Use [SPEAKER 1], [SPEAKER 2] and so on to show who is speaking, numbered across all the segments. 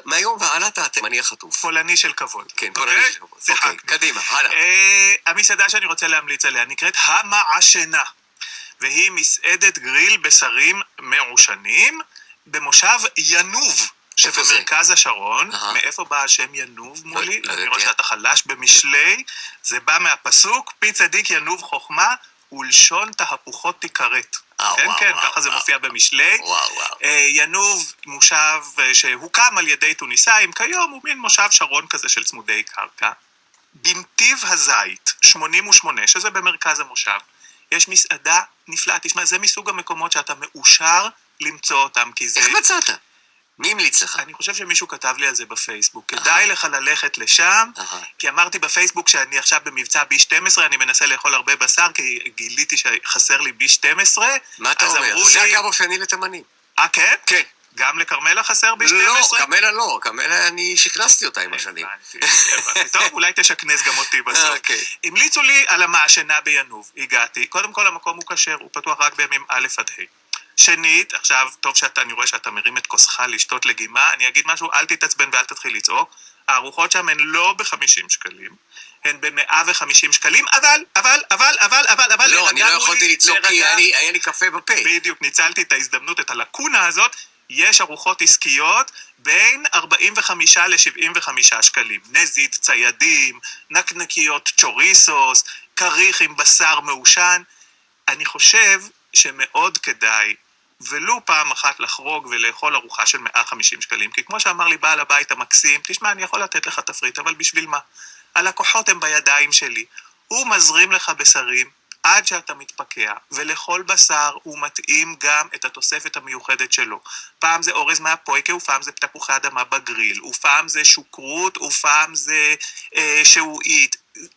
[SPEAKER 1] מהיום והלאה אתה התימני החטוף.
[SPEAKER 2] פולני של כבוד.
[SPEAKER 1] כן, פולני של כבוד. אוקיי, קדימה, הלאה.
[SPEAKER 2] המסעדה שאני רוצה להמליץ עליה נקראת המעשנה, והיא מסעדת גריל בשרים מעושנים במושב ינוב שבמרכז השרון. מאיפה בא השם ינוב מולי? אני רואה שאתה חלש במשלי. זה בא מהפסוק פי צדיק ינוב חוכמה ולשון תהפוכות תיכרת. כן, כן, ככה זה מופיע במשלי. ינוב מושב שהוקם על ידי טוניסאים, כיום הוא מין מושב שרון כזה של צמודי קרקע. בנתיב הזית 88, שזה במרכז המושב, יש מסעדה נפלאה. תשמע, זה מסוג המקומות שאתה מאושר למצוא אותם, כי זה...
[SPEAKER 1] איך מצאת? מי המליץ לך?
[SPEAKER 2] אני חושב שמישהו כתב לי על זה בפייסבוק. כדאי לך ללכת לשם, כי אמרתי בפייסבוק שאני עכשיו במבצע B12, אני מנסה לאכול הרבה בשר, כי גיליתי שחסר לי B12.
[SPEAKER 1] מה אתה אומר? זה אגב אופייני לתימנים.
[SPEAKER 2] כן?
[SPEAKER 1] כן.
[SPEAKER 2] גם לקרמלה חסר B12?
[SPEAKER 1] לא, קרמלה לא. קרמלה אני שכנסתי אותה עם השנים.
[SPEAKER 2] טוב, אולי תשכנס גם אותי בסוף. המליצו לי על המעשנה בינוב. הגעתי. קודם כל המקום הוא כשר, הוא פתוח רק בימים א' עד ה'. שנית, עכשיו, טוב אני רואה שאתה מרים את כוסך לשתות לגימה, אני אגיד משהו, אל תתעצבן ואל תתחיל לצעוק. הארוחות שם הן לא ב-50 שקלים, הן ב-150 שקלים, אבל...
[SPEAKER 1] לא, אני לא יכולתי לצעוק כי היה לי קפה בפה.
[SPEAKER 2] בדיוק, ניצלתי את ההזדמנות, את הלקונה הזאת. יש ארוחות עסקיות בין 45 ל-75 שקלים. נזיד ציידים, נקנקיות צ'וריסוס, כריך עם בשר מעושן. אני חושב שמאוד כדאי ולו פעם אחת לחרוג ולאכול ארוחה של 150 שקלים, כי כמו שאמר לי בעל הבית המקסים, תשמע, אני יכול לתת לך תפריט, אבל בשביל מה? הלקוחות הם בידיים שלי. הוא מזרים לך בשרים עד שאתה מתפקע, ולכל בשר הוא מתאים גם את התוספת המיוחדת שלו. פעם זה אורז מהפויקה, ופעם זה תפוחי אדמה בגריל, ופעם זה שוקרות, ופעם זה שעועית.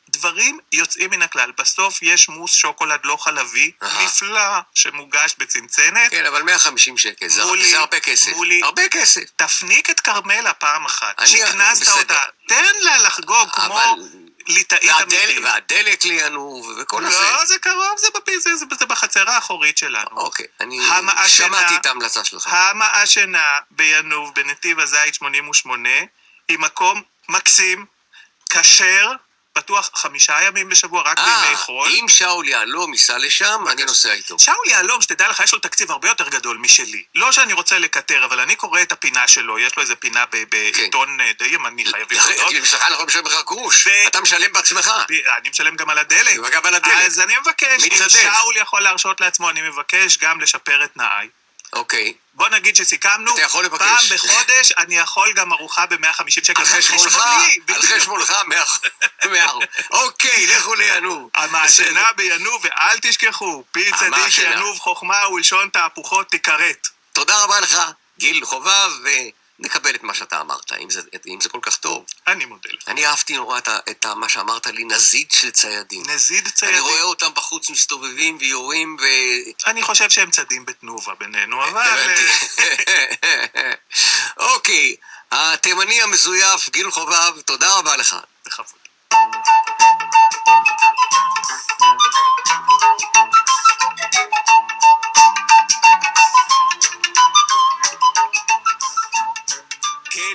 [SPEAKER 2] דברים יוצאים מן הכלל. בסוף יש מוס שוקולד לא חלבי, נפלא, שמוגש בצנצנת.
[SPEAKER 1] כן, אבל 150 שקל, זה הרבה כסף. הרבה כסף.
[SPEAKER 2] תפניק את קרמלה פעם אחת. שכנסת אותה. תן לה לחגוג כמו ליטאית אמיתית.
[SPEAKER 1] והדלק לי ינוב וכל הזה.
[SPEAKER 2] לא, זה קרוב, זה בחצרה האחורית שלנו.
[SPEAKER 1] אוקיי, אני שמעתי את ההמלצה שלך.
[SPEAKER 2] המעשנה בינוב, בנתיב הזית 88, היא מקום מקסים, כשר, פתוח 5 ימים בשבוע, רק בימי חול.
[SPEAKER 1] אם שאול יהלום ייסע לשם, אני נוסע איתו.
[SPEAKER 2] שאול יהלום, שתדע לך, יש לו תקציב הרבה יותר גדול משלי. לא שאני רוצה לקטר, אבל אני קורא את הפינה שלו, יש לו איזה פינה בעיתון די ימני, חייבים לדעות.
[SPEAKER 1] כי משלך אנחנו משלם לך גרוש, אתה משלם בעצמך.
[SPEAKER 2] אני משלם גם על הדלק.
[SPEAKER 1] וגם על הדלק.
[SPEAKER 2] אז אני מבקש, אם שאול יכול להרשות לעצמו, אני מבקש גם לשפר את תנאי.
[SPEAKER 1] אוקיי.
[SPEAKER 2] בוא נגיד שסיכמנו, פעם בחודש אני יכול גם ארוחה ב-150 שקל.
[SPEAKER 1] על חשבונך 100. אוקיי, לכו לינוב.
[SPEAKER 2] המעשנה בינוב, ואל תשכחו, פי צדיק ינוב חוכמה ולשון תהפוכות תיכרת.
[SPEAKER 1] תודה רבה לך, גיל חובב, ונקבל את מה שאתה אמרת, אם זה כל כך טוב.
[SPEAKER 2] אני מודה לך.
[SPEAKER 1] אני אהבתי נורא את מה שאמרת לי, נזיד של ציידים.
[SPEAKER 2] נזיד ציידים.
[SPEAKER 1] אני רואה אותם בחוץ מסתובבים ויורים
[SPEAKER 2] אני חושב שהם צדים בתנובה בינינו, אבל...
[SPEAKER 1] אוקיי, התימני המזויף, גיל חובב, תודה רבה לך.
[SPEAKER 2] בכבוד.